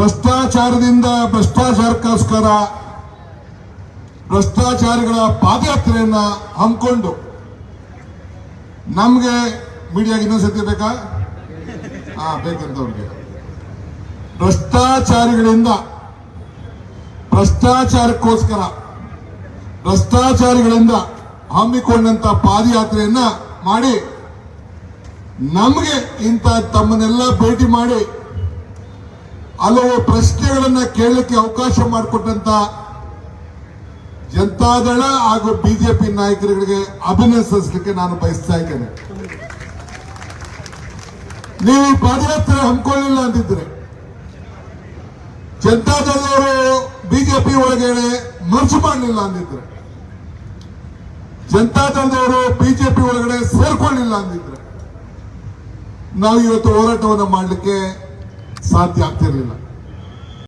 ಭ್ರಷ್ಟಾಚಾರದಿಂದ ಭ್ರಷ್ಟಾಚಾರಕ್ಕೋಸ್ಕರ ಭ್ರಷ್ಟಾಚಾರಿಗಳ ಪಾದಯಾತ್ರೆಯನ್ನ ಹಮ್ಮಿಕೊಂಡು ನಮ್ಗೆ ಮೀಡಿಯಾಗೆ ಇನ್ನೊಂದ್ಸತಿ ಬೇಕಾ ಬೇಕಂತವ್ರಿಗೆ ಭ್ರಷ್ಟಾಚಾರಿಗಳಿಂದ ಭ್ರಷ್ಟಾಚಾರಕ್ಕೋಸ್ಕರ ಭ್ರಷ್ಟಾಚಾರಿಗಳಿಂದ ಹಮ್ಮಿಕೊಂಡಂತ ಪಾದಯಾತ್ರೆಯನ್ನ ಮಾಡಿ ನಮಗೆ ಇಂಥ ತಮ್ಮನ್ನೆಲ್ಲ ಭೇಟಿ ಮಾಡಿ ಹಲವು ಪ್ರಶ್ನೆಗಳನ್ನ ಕೇಳಲಿಕ್ಕೆ ಅವಕಾಶ ಮಾಡಿಕೊಟ್ಟಂತ ಜನತಾದಳ ಹಾಗೂ ಬಿಜೆಪಿ ನಾಯಕರುಗಳಿಗೆ ಅಭಿನಂದಿಸಲಿಕ್ಕೆ ನಾನು ಬಯಸ್ತಾ ಇದ್ದೇನೆ. ನೀವು ಈ ಪಾದಯಾತ್ರೆ ಹಮ್ಮಿಕೊಳ್ಳಿಲ್ಲ ಅಂತಿದ್ರೆ ಜನತಾದಳದವರು ಬಿಜೆಪಿ ಒಳಗಡೆ ಮರ್ಜು ಮಾಡಲಿಲ್ಲ ಅಂದಿದ್ರೆ ಜನತಾದಳದವರು ಬಿಜೆಪಿ ಒಳಗಡೆ ಸೇರ್ಕೊಳ್ಳಿಲ್ಲ ಅಂದಿದ್ರೆ ನಾವು ಇವತ್ತು ಹೋರಾಟವನ್ನು ಮಾಡಲಿಕ್ಕೆ ಸಾಧ್ಯ ಆಗ್ತಿರ್ಲಿಲ್ಲ.